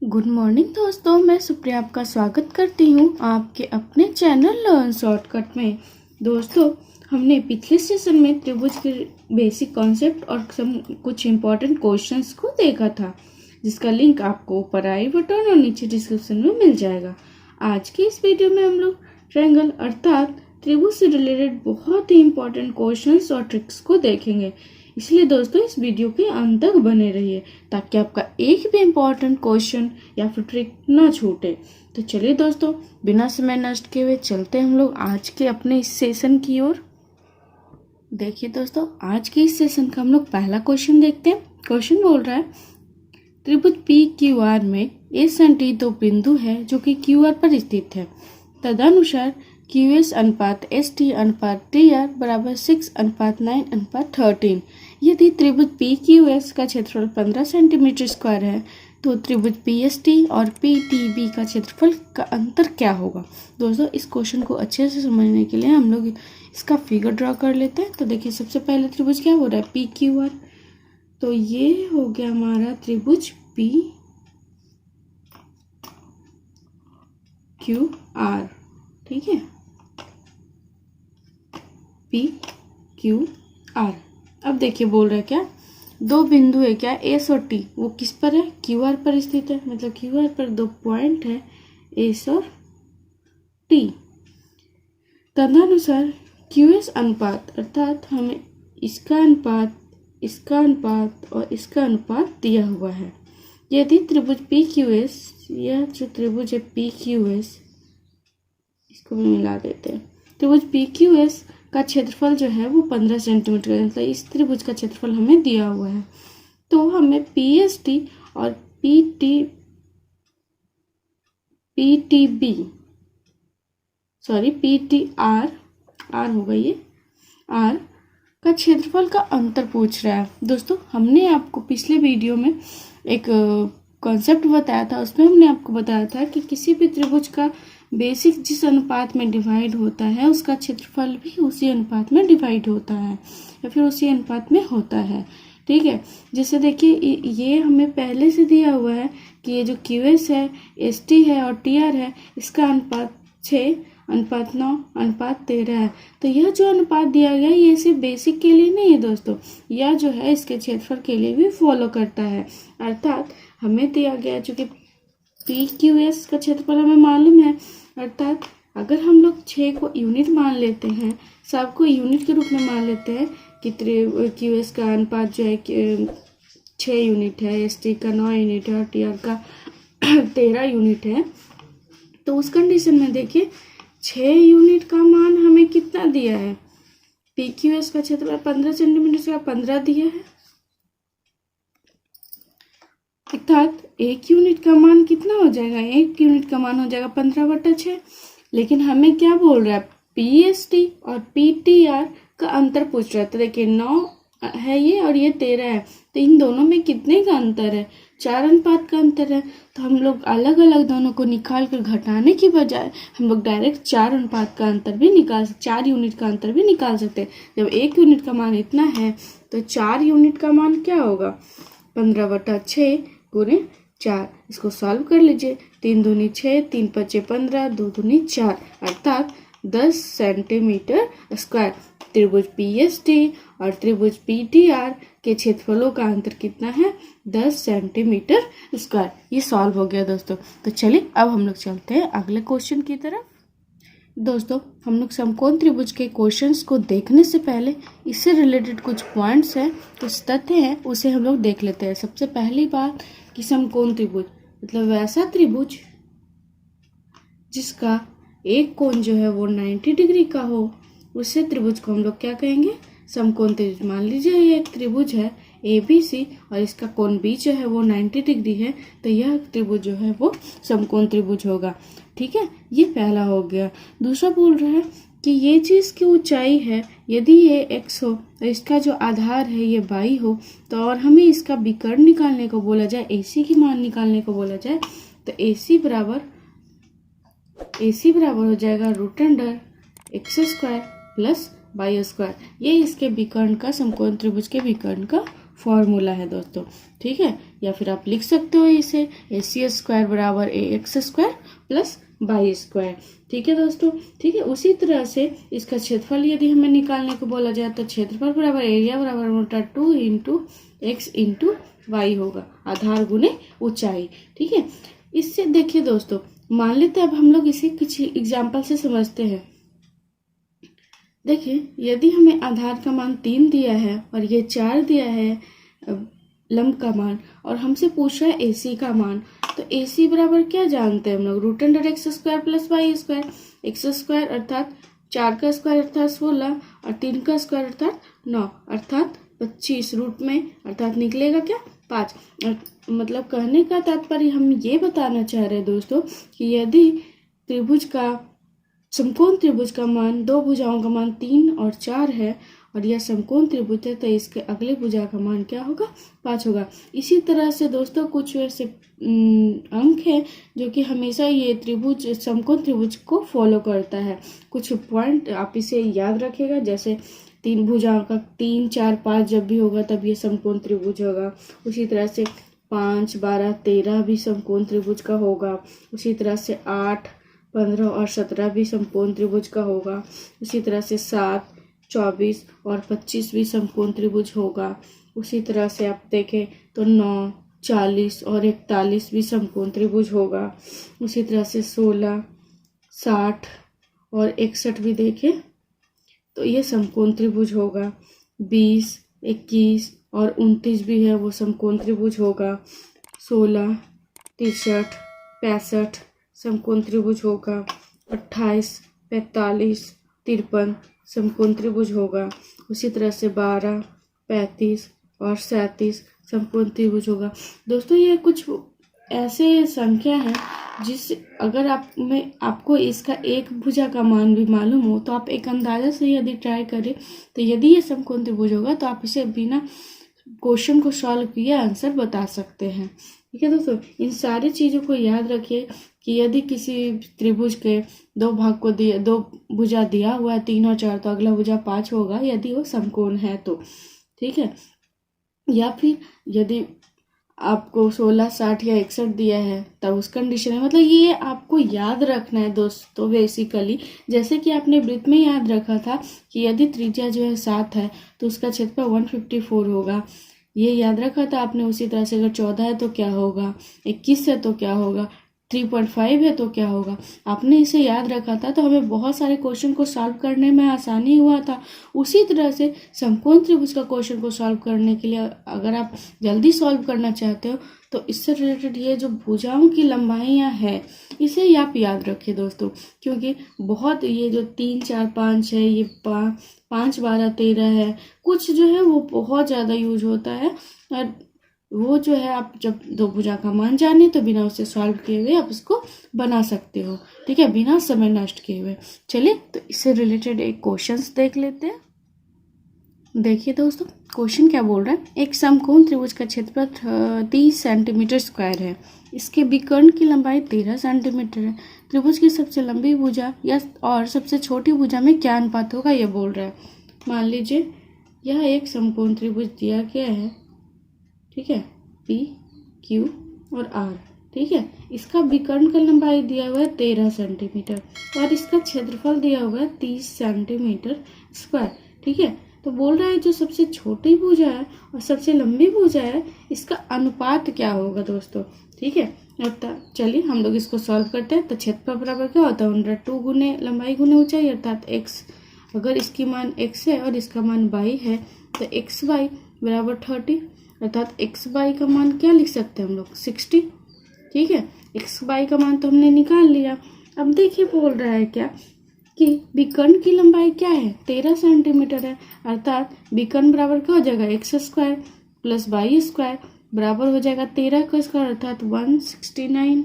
Good morning दोस्तों, मैं सुप्रिया आपका स्वागत करती हूँ आपके अपने चैनल लर्न शॉर्टकट में। दोस्तों, हमने पिछले सेशन में त्रिभुज के बेसिक कॉन्सेप्ट और कुछ इम्पोर्टेंट क्वेश्चंस को देखा था, जिसका लिंक आपको ऊपर आई बटन और नीचे डिस्क्रिप्शन में मिल जाएगा। आज की इस वीडियो में हम लोग ट्रायंगल अर्थात त्रिभुज से रिलेटेड बहुत ही इम्पोर्टेंट क्वेश्चंस और ट्रिक्स को देखेंगे। इसलिए दोस्तों, इस वीडियो के अंत तक बने रहिए ताकि आपका एक भी इम्पोर्टेंट क्वेश्चन या फिर ट्रिक ना छूटे। तो चलिए दोस्तों, बिना समय नष्ट किए हुए चलते हैं हम लोग आज के अपने इस सेशन की ओर। देखिए दोस्तों, आज के इस सेशन का हम लोग पहला क्वेश्चन देखते हैं। क्वेश्चन बोल रहा है, त्रिभुज पी क्यू आर में एस एंड टी दो बिंदु है जो कि क्यू आर पर स्थित है। तदनुसार क्यू एस अनुपात एस टी अनुपात टी आर बराबर 6:9:13। यदि त्रिभुज पी क्यू एस का क्षेत्रफल 15 सेंटीमीटर स्क्वायर है तो त्रिभुज पी एस टी और पी टी बी का क्षेत्रफल का अंतर क्या होगा। दोस्तों, इस क्वेश्चन को अच्छे से समझने के लिए हम लोग इसका फिगर ड्रॉ कर लेते हैं। तो देखिए, सबसे पहले त्रिभुज क्या हो रहा है, पी क्यू आर। तो ये हो गया हमारा त्रिभुज पी क्यू आर, ठीक है, पी क्यू आर। अब देखिए बोल रहा है क्या, दो बिंदु है क्या, एस और टी, वो किस पर है, क्यू आर पर स्थित है। मतलब क्यू आर पर दो पॉइंट है, एस और टी। तदनुसार क्यू एस अनुपात अर्थात हमें इसका अनुपात, इसका अनुपात और इसका अनुपात दिया हुआ है। यदि त्रिभुज पी क्यू एस, यह जो त्रिभुज है पी क्यू एस, इसको भी मिला देते हैं। त्रिभुज पी क्यू एस का क्षेत्रफल जो है वो 15 सेंटीमीटर है। मतलब इस त्रिभुज का क्षेत्रफल हमें दिया हुआ है। तो हमें पी एस टी और पी टी आर होगा, ये आर का क्षेत्रफल का अंतर पूछ रहा है। दोस्तों, हमने आपको पिछले वीडियो में एक कॉन्सेप्ट बताया था, उसमें हमने आपको बताया था कि किसी भी त्रिभुज का बेसिक जिस अनुपात में डिवाइड होता है उसका क्षेत्रफल भी उसी अनुपात में डिवाइड होता है या फिर उसी अनुपात में होता है, ठीक है। जैसे देखिए, ये हमें पहले से दिया हुआ है कि ये जो क्यू एस है, एस टी है और टी आर है, इसका अनुपात 6:9:13 है। तो यह जो अनुपात दिया गया ये सिर्फ बेसिक के लिए नहीं है दोस्तों, यह जो है इसके क्षेत्रफल के लिए भी फॉलो करता है। अर्थात हमें दिया गया जो कि पी क्यू एस का क्षेत्रफल हमें मालूम है, अर्थात अगर हम लोग 6 को यूनिट मान लेते हैं, सबको यूनिट के रूप में मान लेते हैं कि क्यू एस का अनुपात जो है 6 यूनिट है, एस टी का 9 यूनिट है और टी आर का 13 यूनिट है। तो उस कंडीशन में देखिए 6 यूनिट का मान हमें कितना दिया है, पी क्यू एस का क्षेत्रफल 15 सेंटीमीटर का 15 दिया है। अर्थात 1 यूनिट का मान कितना हो जाएगा, 1 यूनिट का मान हो जाएगा 15/6। लेकिन हमें क्या बोल रहा है, पी एस टी और पी टी आर का अंतर पूछ रहा है। तो देखिए 9 है ये और ये 13 है, तो इन दोनों में कितने का अंतर है, 4 अनुपात का अंतर है। तो हम लोग अलग अलग दोनों को निकाल कर घटाने की बजाय हम लोग डायरेक्ट 4 अनुपात का अंतर भी निकाल सकते, 4 यूनिट का अंतर भी निकाल सकते हैं। जब 1 यूनिट का मान इतना है तो 4 यूनिट का मान क्या होगा, 15/6 गुणे 4। इसको सॉल्व कर लीजिए, 3 दूनी 6, 3 पचे 15, 2 दूनी 4, अर्थात 10 सेंटीमीटर स्क्वायर। त्रिभुज पी एस टी और त्रिभुज पी टी आर के क्षेत्रफलों का अंतर कितना है, 10 सेंटीमीटर स्क्वायर। ये सॉल्व हो गया दोस्तों। तो चलिए अब हम लोग चलते हैं अगले क्वेश्चन की तरफ। दोस्तों, हम लोग समकोण त्रिभुज के क्वेश्चंस को देखने से पहले इससे रिलेटेड कुछ पॉइंट्स हैं, कुछ तथ्य हैं, उसे हम लोग देख लेते हैं। सबसे पहली बात कि समकोण त्रिभुज मतलब वैसा त्रिभुज जिसका एक कोण जो है वो 90 डिग्री का हो, उसे त्रिभुज को हम लोग क्या कहेंगे, समकोण त्रिभुज। मान लीजिए ये एक त्रिभुज है ABC और इसका कोण B जो है वो 90 डिग्री है, तो यह त्रिभुज जो है वो समकोण त्रिभुज होगा, ठीक है। ये पहला हो गया। दूसरा बोल रहा है कि ये चीज़ की ऊंचाई है, यदि ये x हो और इसका जो आधार है ये y हो, तो और हमें इसका विकर्ण निकालने को बोला जाए, AC की मान निकालने को बोला जाए, तो AC बराबर हो जाएगा √x² + y²। ये इसके विकर्ण का, समकोण त्रिभुज के विकर्ण का फॉर्मूला है दोस्तों, ठीक है। या फिर आप लिख सकते हो इसे AC² बराबर AX² प्लस वाई स्क्वायर, ठीक है दोस्तों, ठीक है। उसी तरह से इसका क्षेत्रफल यदि हमें निकालने को बोला जाए तो क्षेत्रफल बराबर एरिया बराबर 2 इंटू एक्स इंटू वाई होगा, आधार गुने ऊंचाई, ठीक है। इससे देखिए दोस्तों, मान लेते हैं अब हम लोग इसे कुछ एग्जाम्पल से समझते हैं। देखिए, यदि हमें आधार का मान 3 दिया है और ये 4 दिया है लंब का मान, और हमसे पूछ रहा है AC का मान, तो AC बराबर क्या जानते हैं हम लोग, √x² प्लस y²। x² अर्थात 4 का स्क्वायर अर्थात 16 और 3 का स्क्वायर अर्थात 9 अर्थात 25 रूट में अर्थात निकलेगा क्या 5। मतलब कहने का तात्पर्य हम ये बताना चाह रहे हैं दोस्तों कि यदि त्रिभुज का समकोण त्रिभुज का मान, दो भुजाओं का मान 3 और 4 है और यह समकोण त्रिभुज है, तो इसके अगले भुजा का मान क्या होगा 5 होगा। इसी तरह से दोस्तों कुछ ऐसे अंक है जो कि हमेशा ये त्रिभुज समकोण त्रिभुज को फॉलो करता है। कुछ पॉइंट आप इसे याद रखिएगा, जैसे 3 भुजाओं का 3, 4, 5 जब भी होगा तब ये समकोण त्रिभुज होगा। उसी तरह से 5, 12, 13 भी समकोण त्रिभुज का होगा। उसी तरह से 8, 15 और 17 भी समकोण त्रिभुज का होगा। उसी तरह से 7, 24 और 25 भी समकोण त्रिभुज होगा। उसी तरह से आप देखें तो 9, 40 और 41 भी समकोण त्रिभुज होगा। उसी तरह से 16, 60 और 61 भी देखें तो ये समकोण त्रिभुज होगा। 20, 21 और 29 भी है, वो समकोण त्रिभुज होगा। 16, 63, 65 समकोण त्रिभुज होगा। 28, 45, 53 समकोण त्रिभुज होगा। उसी तरह से 12, 35 और 37 समकोण त्रिभुज होगा। दोस्तों, ये कुछ ऐसे संख्या है जिस अगर आपको इसका एक भुजा का मान भी मालूम हो तो आप एक अंदाजा से यदि ट्राई करें तो यदि ये समकोण त्रिभुज होगा तो आप इसे बिना क्वेश्चन को सॉल्व किए आंसर बता सकते हैं, ठीक है दोस्तों। इन सारी चीज़ों को याद रखिए कि यदि किसी त्रिभुज के दो भुजा दिया हुआ है 3 और 4, तो अगला भुजा 5 होगा यदि वो समकोण है तो, ठीक है। या फिर यदि आपको 16, 60 या 61 दिया है तब उस कंडीशन में, मतलब ये आपको याद रखना है दोस्तों। बेसिकली जैसे कि आपने वृत्त में याद रखा था कि यदि त्रिज्या जो है 7 है तो उसका क्षेत्रफल 154 होगा, ये याद रखा था आपने। उसी तरह से अगर 14 है तो क्या होगा, 21 है तो क्या होगा, 3.5 है तो क्या होगा, आपने इसे याद रखा था तो हमें बहुत सारे क्वेश्चन को सॉल्व करने में आसानी हुआ था। उसी तरह से समकोण त्रिभुज का क्वेश्चन को सॉल्व करने के लिए अगर आप जल्दी सॉल्व करना चाहते हो तो इससे रिलेटेड ये जो भुजाओं की लंबाइयाँ है इसे आप याद रखिए दोस्तों, क्योंकि बहुत ये जो 3, 4, 5 है, ये 5, 12, 13 है, कुछ जो है वो बहुत ज़्यादा यूज होता है। और वो जो है आप जब दो भुजा का मान जाने तो बिना उसे सॉल्व किए हुए आप उसको बना सकते हो, ठीक है, बिना समय नष्ट किए हुए। चलिए तो इससे रिलेटेड एक क्वेश्चंस देख लेते हैं। देखिए दोस्तों, क्वेश्चन क्या बोल रहा है, एक समकोण त्रिभुज का क्षेत्रफल 30 सेंटीमीटर स्क्वायर है, इसके विकर्ण की लंबाई 13 सेंटीमीटर है। त्रिभुज की सबसे लंबी भुजा या और सबसे छोटी भुजा में क्या अनुपात होगा, ये बोल रहा है। मान लीजिए यह एक समकोण त्रिभुज दिया गया है, ठीक है, P, Q और R, ठीक है। इसका विकर्ण का लंबाई दिया हुआ है 13 सेंटीमीटर और इसका क्षेत्रफल दिया हुआ है 30 सेंटीमीटर स्क्वायर, ठीक है। तो बोल रहा है जो सबसे छोटी भुजा है और सबसे लंबी भुजा है इसका अनुपात क्या होगा दोस्तों, ठीक है। अर्थात चलिए हम लोग इसको सॉल्व करते हैं। तो क्षेत्रफल बराबर क्या होता है, 1/2 गुने लंबाई गुने ऊंचाई अर्थात x। अगर इसकी मान x है और इसका मान y है तो xy बराबर 30 अर्थात xy का मान क्या लिख सकते हैं हम लोग 60, ठीक है। xy का मान तो हमने निकाल लिया। अब देखिए बोल रहा है क्या कि विकर्ण की लंबाई क्या है 13 सेंटीमीटर है, अर्थात विकर्ण बराबर क्या हो जाएगा x² प्लस y² बराबर हो जाएगा 13 का स्क्वायर अर्थात 169।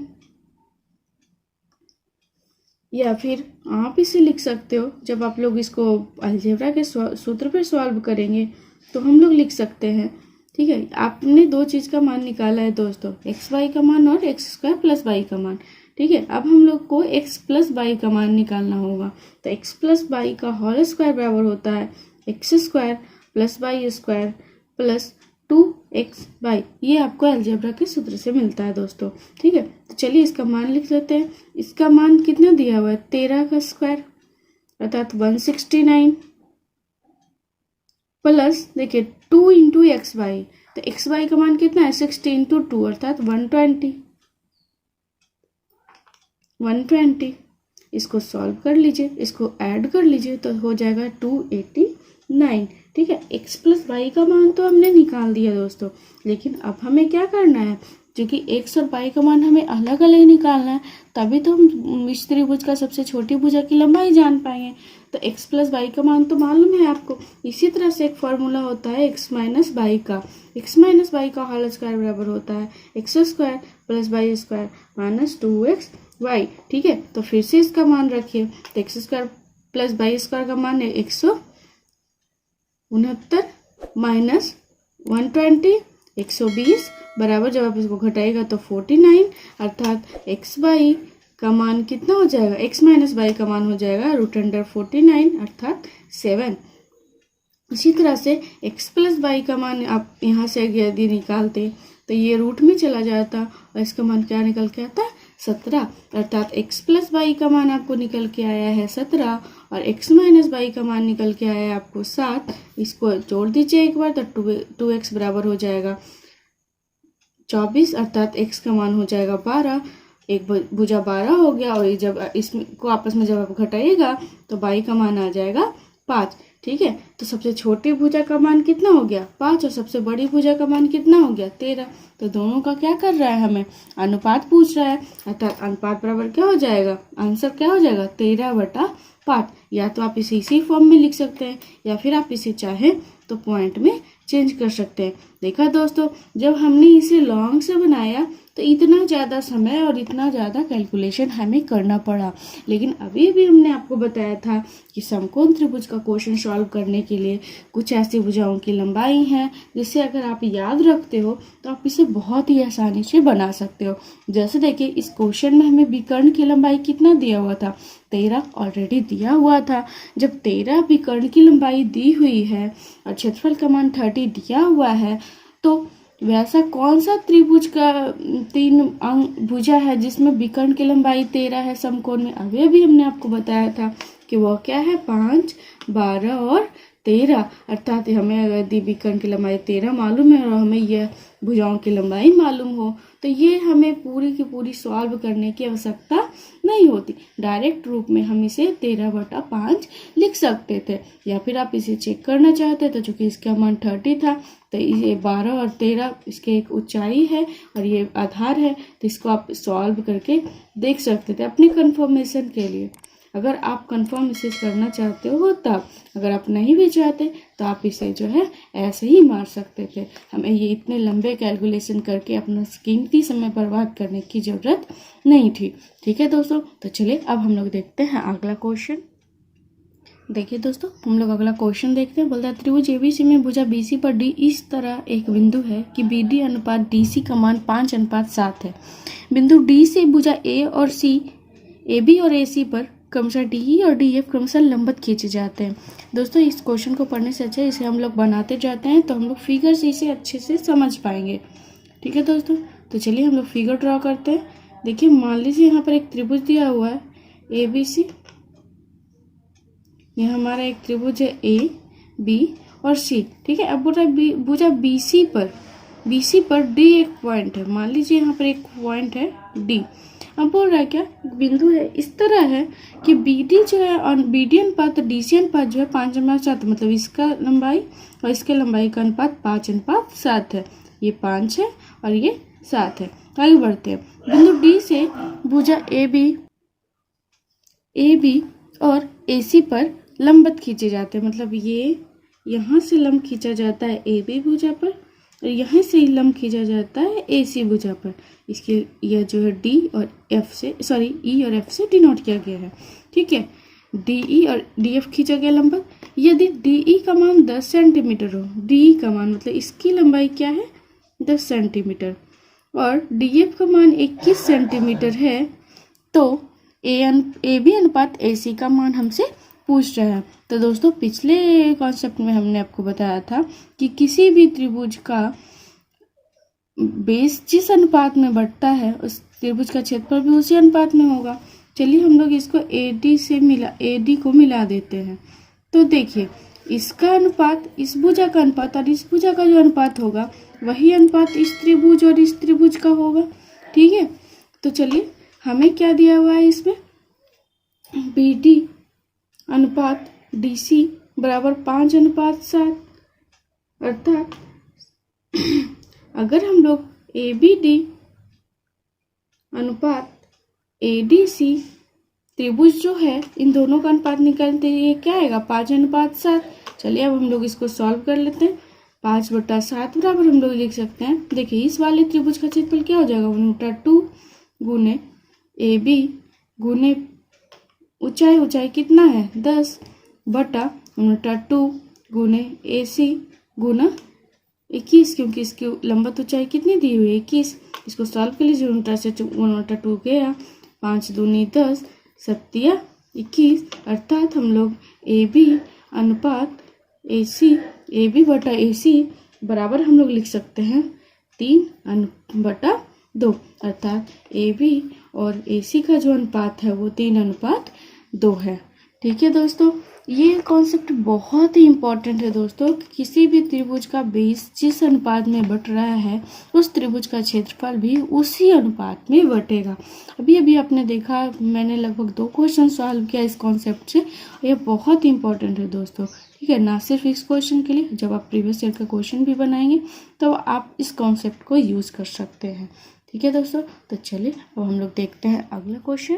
या फिर आप इसे लिख सकते हो, जब आप लोग इसको अलजेब्रा के सूत्र पर सॉल्व करेंगे तो हम लोग लिख सकते हैं, ठीक है। आपने दो चीज़ का मान निकाला है दोस्तों, xy का मान और x² प्लस y का मान, ठीक है। अब हम लोग को x प्लस y का मान निकालना होगा। तो x प्लस y का होल स्क्वायर बराबर होता है x² plus y² plus 2xy, ये आपको अलजेब्रा के सूत्र से मिलता है दोस्तों। ठीक है, तो चलिए इसका मान लिख लेते हैं। इसका मान कितना दिया हुआ है, 13 का स्क्वायर अर्थात 169 प्लस देखिए 2 इंटू एक्स वाई, तो एक्स वाई का मान कितना है 60 इंटू 2 अर्थात 120। इसको सॉल्व कर लीजिए, इसको ऐड कर लीजिए तो हो जाएगा 289। ठीक है, x प्लस वाई का मान तो हमने निकाल दिया दोस्तों, लेकिन अब हमें क्या करना है, क्योंकि x और y का मान हमें अलग अलग निकालना है, तभी तो हम इस त्रिभुज का सबसे छोटी भुजा की लंबाई जान पाएंगे। तो x प्लस वाई का मान तो मालूम है आपको। इसी तरह से एक फॉर्मूला होता है x माइनस वाई का। x माइनस वाई का होल स्क्वायर बराबर होता है x square plus y square minus 2x y. ठीक है, तो फिर से इसका मान रखिए, तो x square plus y square का मान है 169 माइनस 120 120 बराबर, जब आप इसको घटाएगा तो 49, अर्थात एक्स वाई का मान कितना हो जाएगा, x माइनस वाई का मान हो जाएगा √49 अर्थात 7। इसी तरह से x प्लस वाई का मान आप यहाँ से यदि निकालते तो ये रूट में चला जाता और इसका मान क्या निकल के आता है 17, अर्थात x प्लस वाई का मान आपको निकल के आया है 17 और x माइनस वाई का मान निकल के आया है आपको 7। इसको जोड़ दीजिए एक बार तो 2x बराबर हो जाएगा 24, अर्थात x का मान हो जाएगा 12। एक भुजा 12 हो गया और जब इसको आपस में जब आप घटाइएगा तो y का मान आ जाएगा 5। ठीक है, तो सबसे छोटी भुजा का मान कितना हो गया 5 और सबसे बड़ी भुजा का मान कितना हो गया 13। तो दोनों का क्या कर रहा है, हमें अनुपात पूछ रहा है, अर्थात अनुपात बराबर क्या हो जाएगा, आंसर क्या हो जाएगा 13/5। या तो आप इसे इसी फॉर्म में लिख सकते हैं या फिर आप इसे चाहें तो पॉइंट में चेंज कर सकते हैं। देखा दोस्तों, जब हमने इसे लॉन्ग से बनाया तो इतना ज़्यादा समय और इतना ज़्यादा कैलकुलेशन हमें करना पड़ा, लेकिन अभी भी हमने आपको बताया था कि समकोण त्रिभुज का क्वेश्चन सॉल्व करने के लिए कुछ ऐसी भुजाओं की लंबाई है जिससे अगर आप याद रखते हो तो आप इसे बहुत ही आसानी से बना सकते हो। जैसे देखिए इस क्वेश्चन में हमें विकर्ण की लंबाई कितना दिया हुआ था, 13 ऑलरेडी दिया हुआ था। जब 13 विकर्ण की लंबाई दी हुई है और क्षेत्रफल का मान 30 दिया हुआ है, तो वैसा कौन सा त्रिभुज का 3 अंग भुजा है जिसमें विकर्ण की लंबाई 13 है समकोण में, अभी हमने आपको बताया था कि वह क्या है 5, 12 और 13। अर्थात हमें अगर विकर्ण की लंबाई 13 मालूम है और हमें यह भुजाओं की लंबाई मालूम हो तो ये हमें पूरी की पूरी सॉल्व करने की आवश्यकता नहीं होती, डायरेक्ट रूप में हम इसे 13/5 लिख सकते थे। या फिर आप इसे चेक करना चाहते तो चूंकि इसका मान 30 था तो ये 12 और 13 इसके एक ऊंचाई है और ये आधार है, तो इसको आप सॉल्व करके देख सकते थे अपनी कंफर्मेशन के लिए। अगर आप कंफर्म इसे करना चाहते हो तब, अगर आप नहीं भी चाहते तो आप इसे जो है ऐसे ही मार सकते थे। हमें ये इतने लंबे कैलकुलेशन करके अपना कीमती समय बर्बाद करने की ज़रूरत नहीं थी। ठीक है दोस्तों, तो चलिए अब हम लोग देखते हैं अगला क्वेश्चन। देखिए दोस्तों, हम लोग अगला क्वेश्चन देखते हैं। बोलता है त्रिभुज एबीसी में भुजा बीसी पर डी इस तरह एक बिंदु है कि बीडी अनुपात डीसी का मान 5:7 है। बिंदु डी से भुजा ए और सी, ए बी और ए सी पर क्रमशः डी ई और डी एफ क्रमशः लंबवत खींचे जाते हैं। दोस्तों इस क्वेश्चन को पढ़ने से अच्छा इसे हम लोग बनाते जाते हैं तो हम लोग फिगर से इसे अच्छे से समझ पाएंगे। ठीक है दोस्तों, तो चलिए हम लोग फिगर ड्रॉ करते हैं। देखिए मान लीजिए यहाँ पर एक त्रिभुज दिया हुआ है ए बी सी, यह हमारा एक त्रिभुज है ए बी और सी। ठीक है, अब बोल रहा है भुजा बीसी पर डी एक पॉइंट है। मान लीजिए यहाँ पर एक पॉइंट है डी। अब बोल रहा है क्या, बिंदु है इस तरह है कि बीडी जो है और बीडी अनुपात डीसी अनुपात जो है 5:7, मतलब इसका लंबाई और इसके लंबाई का अनुपात 5:7 है। ये 5 है और ये 7 है। आगे बढ़ते हैं। बिंदु डी से भुजा ए बी और ए सी पर लंबवत खींचे जाते हैं, मतलब ये यहाँ से लंब खींचा जाता है ए बी भुजा पर और यहाँ से लंब खींचा जाता है ए सी भुजा पर। इसके यह जो है डी और एफ से ई और एफ से डिनोट किया गया है। ठीक है, डी ई और डी एफ खींचा गया लंबवत। यदि डी ई का मान 10 सेंटीमीटर हो, डी ई का मान मतलब इसकी लंबाई क्या है 10 सेंटीमीटर और डी एफ का मान 21 सेंटीमीटर है, तो ए बी अनुपात ए सी का मान हमसे पूछ रहे हैं। तो दोस्तों पिछले कॉन्सेप्ट में हमने आपको बताया था कि किसी भी त्रिभुज का बेस जिस अनुपात में बढ़ता है उस त्रिभुज का क्षेत्रफल भी उसी अनुपात में होगा। चलिए हम लोग इसको AD को मिला देते हैं। तो देखिए इसका अनुपात इस भुजा का अनुपात और इस भुजा का जो अनुपात होगा वही अनुपात इस त्रिभुज और इस त्रिभुज का होगा। ठीक है, तो चलिए हमें क्या दिया हुआ है इसमें, BD अनुपात DC बराबर 5:7। अर्थात अगर हम लोग ABD अनुपात ADC त्रिभुज जो है इन दोनों का अनुपात निकालते हैं, ये क्या आएगा 5:7। चलिए अब हम लोग इसको सॉल्व कर लेते हैं। 5/7 बराबर हम लोग लिख सकते हैं, देखिए इस वाले त्रिभुज का क्षेत्रफल क्या हो जाएगा 1/2 गुने AB गुने ऊंचाई कितना है 10 बटा 1/2 गुने AC गुना 21, क्योंकि इसकी लंबत ऊंचाई कितनी दी हुई है 21। इसको सॉल्व कर लीजिए, 1/2 गया, 5 दूनी 10 7 21। अर्थात हम लोग AB अनुपात AB बटा AC बराबर हम लोग लिख सकते हैं 3/2। अर्थात AB और AC का जो अनुपात है वो 3/2 है। ठीक है दोस्तों, ये कॉन्सेप्ट बहुत ही इम्पोर्टेंट है दोस्तों। किसी भी त्रिभुज का बेस जिस अनुपात में बढ़ रहा है उस त्रिभुज का क्षेत्रफल भी उसी अनुपात में बढ़ेगा। अभी आपने देखा, मैंने लगभग 2 क्वेश्चन सॉल्व किया इस कॉन्सेप्ट से। ये बहुत ही इम्पोर्टेंट है दोस्तों। ठीक है, ना सिर्फ इस क्वेश्चन के लिए, जब आप प्रीवियस ईयर का क्वेश्चन भी बनाएंगे तो आप इस कॉन्सेप्ट को यूज कर सकते हैं। ठीक है दोस्तों, तो चलिए अब हम लोग देखते हैं अगला क्वेश्चन।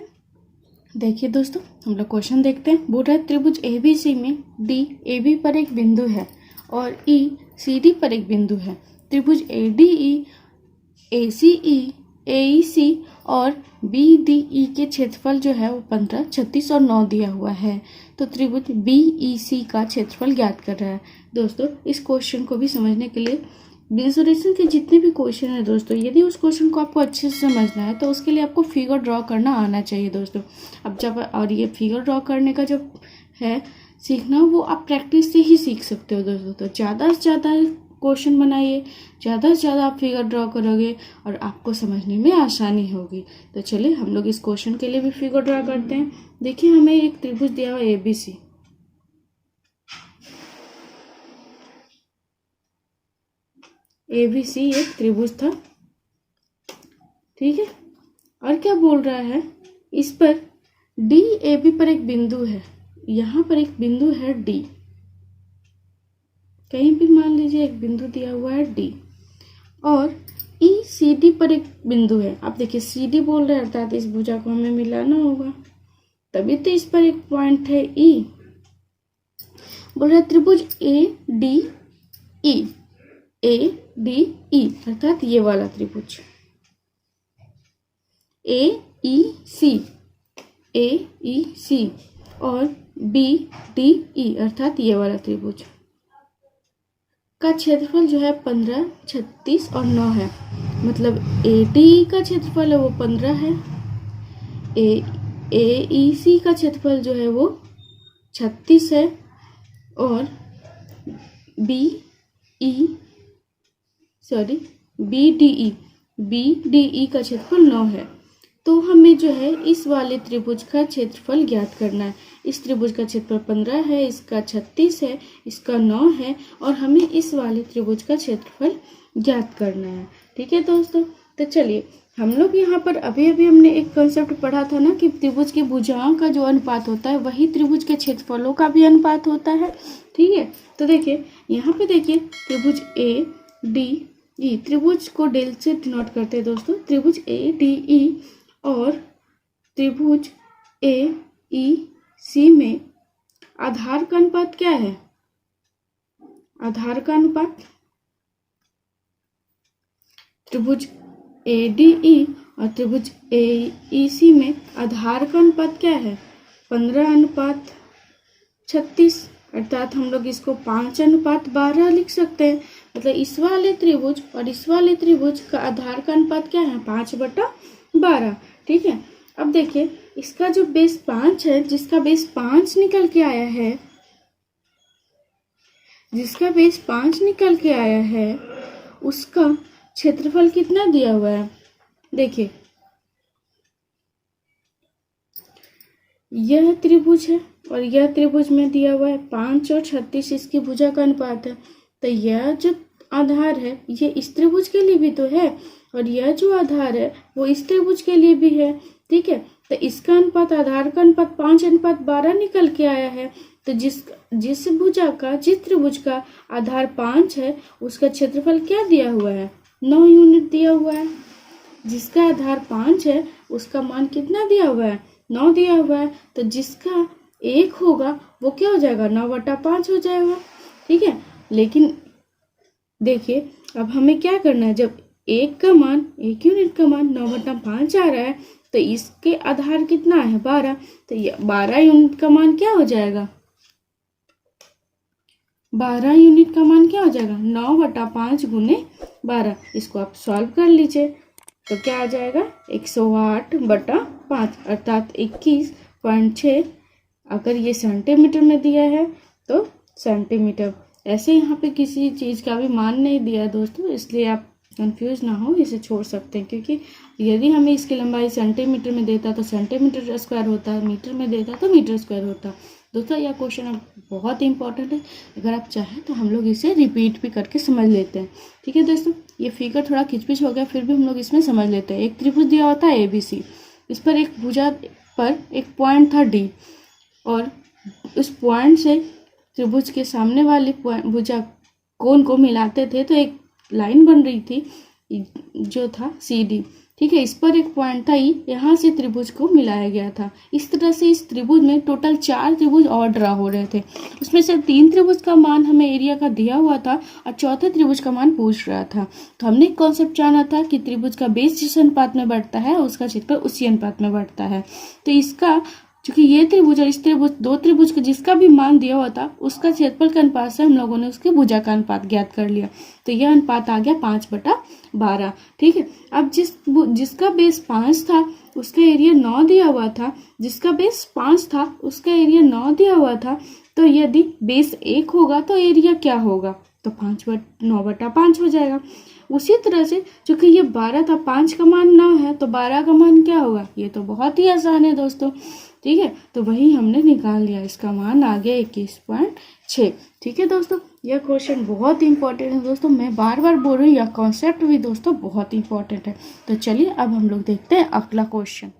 देखिए दोस्तों हम लोग क्वेश्चन देखते हैं। बोल रहा है त्रिभुज ABC में D AB पर एक बिंदु है और E CD पर एक बिंदु है। त्रिभुज ADE ACE AEC और BDE के क्षेत्रफल जो है वो 15, 36 और 9 दिया हुआ है। तो त्रिभुज BEC का क्षेत्रफल ज्ञात कर रहा है। दोस्तों इस क्वेश्चन को भी समझने के लिए मेंसुरेशन के जितने भी क्वेश्चन है दोस्तों, यदि उस क्वेश्चन को आपको अच्छे से समझना है तो उसके लिए आपको फिगर ड्रॉ करना आना चाहिए दोस्तों। अब जब और ये फिगर ड्रॉ करने का जब है सीखना, वो आप प्रैक्टिस से ही सीख सकते हो दोस्तों। तो ज़्यादा से ज़्यादा क्वेश्चन बनाइए, ज़्यादा से ज़्यादा आप फिगर ड्रॉ करोगे और आपको समझने में आसानी होगी। तो चलिए हम लोग इस क्वेश्चन के लिए भी फिगर ड्रॉ करते हैं। देखिए हमें एक त्रिभुज दिया हुआ ABC, ABC एक त्रिभुज था। ठीक है, और क्या बोल रहा है, इस पर DAB पर एक बिंदु है, यहाँ पर एक बिंदु है D, कहीं भी मान लीजिए एक बिंदु दिया हुआ है D, और ECD पर एक बिंदु है। आप देखिए CD बोल रहे हैं, अर्थात इस भुजा को हमें मिलाना होगा, तभी तो इस पर एक पॉइंट है E। बोल रहा है त्रिभुज ADE अर्थात ये वाला त्रिभुज AEC और BDE अर्थात ये वाला त्रिभुज का क्षेत्रफल जो है 15, 36 और 9 है। मतलब ADE का क्षेत्रफल है वो 15 है, AEC का क्षेत्रफल जो है वो 36 है और BDE का क्षेत्रफल 9 है। तो हमें जो है इस वाले त्रिभुज का क्षेत्रफल ज्ञात करना है। इस त्रिभुज का क्षेत्रफल 15 है, इसका 36 है, इसका 9 है और हमें इस वाले त्रिभुज का क्षेत्रफल ज्ञात करना है। ठीक है दोस्तों, तो चलिए हम लोग यहाँ पर अभी हमने एक कॉन्सेप्ट पढ़ा था ना कि त्रिभुज की भुजाओं का जो अनुपात होता है वही त्रिभुज के क्षेत्रफलों का भी अनुपात होता है। ठीक है, तो देखिए यहाँ पे देखिए त्रिभुज ADE, त्रिभुज को डेल से डिनोट करते हैं दोस्तों। त्रिभुज ADE और त्रिभुज AEC में आधार का अनुपात क्या है? आधार का अनुपात त्रिभुज ADE और त्रिभुज AEC में आधार का अनुपात क्या है? 15:36। अर्थात हम लोग इसको 5:12 लिख सकते हैं। मतलब इस वाले त्रिभुज और इस वाले त्रिभुज का आधार का अनुपात क्या है? 5/12। ठीक है, अब देखिए इसका जो बेस 5 है, जिसका बेस 5 निकल के आया है, जिसका बेस 5 निकल के आया है, उसका क्षेत्रफल कितना दिया हुआ है? देखिए, यह त्रिभुज है और यह त्रिभुज में दिया हुआ है 5 और 36 इसकी भुजा का अनुपात है। तो यह जो आधार है ये इस त्रिभुज के लिए भी तो है और यह जो आधार है वो इस त्रिभुज के लिए भी है। ठीक है, तो इसका अनुपात, आधार का अनुपात 5:12 निकल के आया है। तो जिस त्रिभुज का आधार 5 है उसका क्षेत्रफल क्या दिया हुआ है? 9 यूनिट दिया हुआ है। जिसका आधार 5 है उसका मान कितना दिया हुआ है? 9 दिया हुआ है। तो जिसका 1 होगा वो क्या हो जाएगा? 9/5 हो जाएगा। ठीक है, लेकिन देखिए अब हमें क्या करना है, जब 1 यूनिट का मान 9/5 आ रहा है तो इसके आधार कितना है? 12। तो ये 12 यूनिट का मान क्या हो जाएगा? 12 यूनिट का मान क्या हो जाएगा? 9/5 गुने 12। इसको आप सॉल्व कर लीजिए तो क्या आ जाएगा? 108/5 अर्थात 21.6। अगर ये सेंटीमीटर में दिया है तो सेंटीमीटर। ऐसे यहाँ पे किसी चीज़ का भी मान नहीं दिया दोस्तों, इसलिए आप कंफ्यूज ना हो, इसे छोड़ सकते हैं। क्योंकि यदि हमें इसकी लंबाई सेंटीमीटर में देता तो सेंटीमीटर स्क्वायर होता, मीटर में देता तो मीटर स्क्वायर होता। दोस्तों यह क्वेश्चन बहुत इंपॉर्टेंट है, अगर आप चाहें तो हम लोग इसे रिपीट भी करके समझ लेते हैं। ठीक है दोस्तों, ये फिगर थोड़ा खिचपिच हो गया, फिर भी हम लोग इसमें समझ लेते हैं। एक त्रिभुज दिया होता है ABC, इस पर एक भुजा पर एक पॉइंट था D और उस पॉइंट से त्रिभुज के सामने वाली भुजा कोण को मिलाते थे तो एक लाइन बन रही थी जो था CD। ठीक है, इस पर एक पॉइंट था E, यहाँ से त्रिभुज को मिलाया गया था। इस तरह से इस त्रिभुज में टोटल 4 त्रिभुज और ड्रा हो रहे थे। उसमें से 3 त्रिभुज का मान हमें एरिया का दिया हुआ था और चौथे त्रिभुज का मान पूछ रहा था। तो हमने एक कॉन्सेप्ट जाना था कि त्रिभुज का बेस जिस अनुपात में बढ़ता है उसका क्षेत्रफल उसी अनुपात में बढ़ता है। तो इसका, क्योंकि ये त्रिभुज और इस त्रिभुज, दो त्रिभुज का जिसका भी मान दिया हुआ था उसका क्षेत्रफल के अनुपात से हम लोगों ने उसके भुजा का अनुपात ज्ञात कर लिया। तो यह अनुपात आ गया 5/12। ठीक है, अब जिसका बेस 5 था उसका एरिया 9 दिया हुआ था, जिसका बेस 5 था उसका एरिया 9 दिया हुआ था। तो यदि बेस 1 होगा तो एरिया क्या होगा? तो 9/5 हो जाएगा। उसी तरह से चूंकि ये 12 था, 5 का मान 9 है तो 12 का मान क्या होगा? ये तो बहुत ही आसान है दोस्तों। ठीक है, तो वही हमने निकाल लिया, इसका मान आ गया 21.6। ठीक है दोस्तों, यह क्वेश्चन बहुत इंपॉर्टेंट है दोस्तों, मैं बार बार बोल रही हूँ, यह कॉन्सेप्ट भी दोस्तों बहुत इंपॉर्टेंट है। तो चलिए अब हम लोग देखते हैं अगला क्वेश्चन।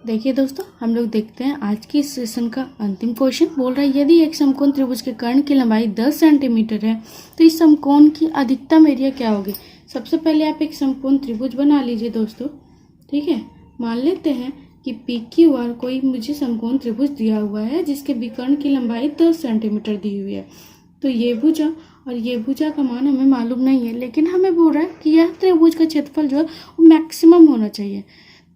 देखिए दोस्तों, हम लोग देखते हैं आज की इस सेशन का अंतिम क्वेश्चन। बोल रहा है यदि एक समकोण त्रिभुज के कर्ण की लंबाई 10 सेंटीमीटर है तो इस समकोण की अधिकतम एरिया क्या होगी? सबसे पहले आप एक समकोण त्रिभुज बना लीजिए दोस्तों। ठीक है, मान लेते हैं कि PQR कोई मुझे समकोण त्रिभुज दिया हुआ है जिसके विकर्ण की लंबाई 10 सेंटीमीटर दी हुई है। तो ये भुजा और ये भुजा का मान हमें मालूम नहीं है, लेकिन हमें बोल रहा है कि यह त्रिभुज का क्षेत्रफल जो है वो मैक्सिमम होना चाहिए।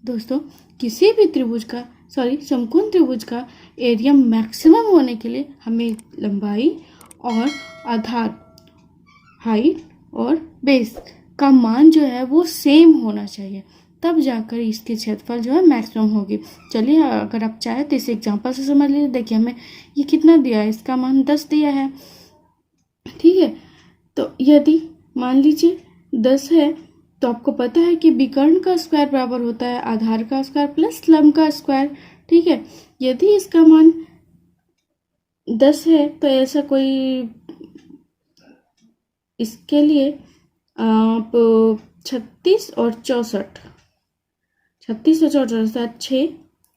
दोस्तों किसी भी त्रिभुज का, समकोण त्रिभुज का एरिया मैक्सिमम होने के लिए हमें लंबाई और आधार, हाइट और बेस का मान जो है वो सेम होना चाहिए, तब जाकर इसके क्षेत्रफल जो है मैक्सिमम होगी। चलिए अगर आप चाहे तो इस एग्जांपल से समझ लीजिए। देखिए हमें ये कितना दिया है, इसका मान 10 दिया है। ठीक है, तो यदि मान लीजिए 10 है तो आपको पता है कि विकर्ण का स्क्वायर बराबर होता है आधार का स्क्वायर प्लस लंब का स्क्वायर। ठीक है, यदि इसका मान 10 है तो ऐसा कोई, इसके लिए आप 36 और 64, 6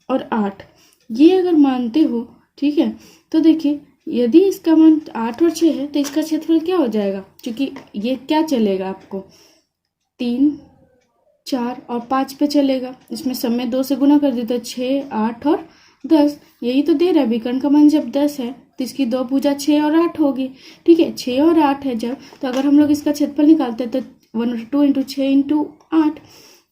और 8 ये अगर मानते हो, ठीक है, तो देखिए यदि इसका मान 8 और 6 है तो इसका क्षेत्रफल क्या हो जाएगा? क्योंकि ये क्या चलेगा आपको 3, 4 और 5 पे चलेगा। इसमें सब में 2 से गुना कर देते 6, 8 और 10, यही तो दे रहा है। विकर्ण का मान जब 10 है तो इसकी 2 भुजा 6 और 8 होगी। ठीक है, 6 और 8 है जब, तो अगर हम लोग इसका क्षेत्रफल निकालते हैं तो 1/2 × 6 × 8,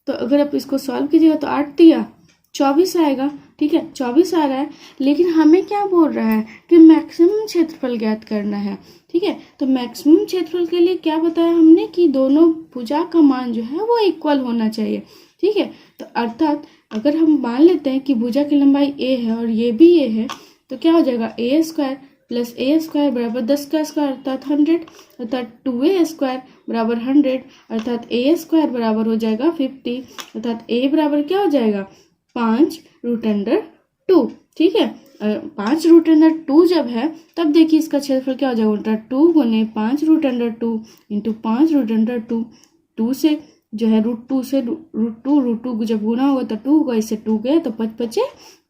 तो अगर आप इसको सॉल्व कीजिएगा तो 8 दिया 24 आएगा। ठीक है, 24 आ रहा है, लेकिन हमें क्या बोल रहा है कि मैक्सिमम क्षेत्रफल ज्ञात करना है। ठीक है, तो मैक्सिमम क्षेत्रफल के लिए क्या बताया हमने कि दोनों भुजा का मान जो है वो इक्वल होना चाहिए। ठीक है, तो अर्थात अगर हम मान लेते हैं कि भुजा की लंबाई ए है और ये भी ए है, तो क्या हो जाएगा, ए स्क्वायर प्लस ए स्क्वायर बराबर 10 का स्क्वायर अर्थात 100, अर्थात 2a स्क्वायर बराबर 100, अर्थात ए स्क्वायर बराबर हो जाएगा 50, अर्थात ए बराबर क्या हो जाएगा 5√2। ठीक है, 5√2 जब है तब देखिए इसका क्षेत्रफल क्या हो जाएगा, उल्टा 2 गुने 5√2 इंटू 5√2। 2 से जो है √2 से √2 जब गुना होगा तो 2 होगा, इससे 2 गया तो 5 बचे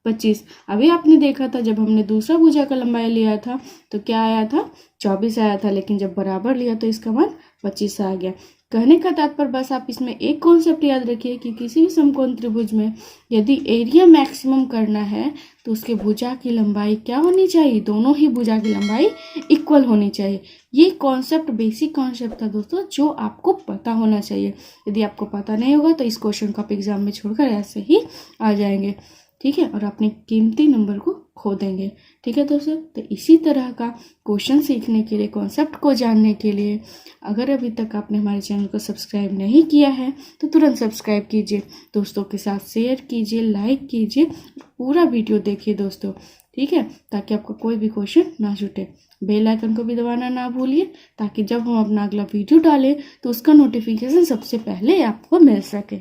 25। अभी आपने देखा था जब हमने दूसरा भुजा का लंबाई लिया था तो क्या आया था, 24 आया था, लेकिन जब बराबर लिया तो इसका मान 25 आ गया। कहने का तात्पर्य बस आप इसमें एक कॉन्सेप्ट याद रखिए कि किसी भी समकोण त्रिभुज में यदि एरिया मैक्सिमम करना है तो उसके भुजा की लंबाई क्या होनी चाहिए, दोनों ही भुजा की लंबाई इक्वल होनी चाहिए। ये कॉन्सेप्ट बेसिक कॉन्सेप्ट था दोस्तों, जो आपको पता होना चाहिए। यदि आपको पता नहीं होगा तो इस क्वेश्चन को आप एग्जाम में छोड़कर ऐसे ही आ जाएंगे। ठीक है, और अपने कीमती नंबर को खो देंगे। ठीक है दोस्तों, तो इसी तरह का क्वेश्चन सीखने के लिए, कॉन्सेप्ट को जानने के लिए अगर अभी तक आपने हमारे चैनल को सब्सक्राइब नहीं किया है तो तुरंत सब्सक्राइब कीजिए, दोस्तों के साथ शेयर कीजिए, लाइक कीजिए, पूरा वीडियो देखिए दोस्तों। ठीक है, ताकि आपका कोई भी क्वेश्चन ना छूटे। बेल आइकन को भी दबाना ना भूलिए ताकि जब हम अपना अगला वीडियो डालें तो उसका नोटिफिकेशन सबसे पहले आपको मिल सके।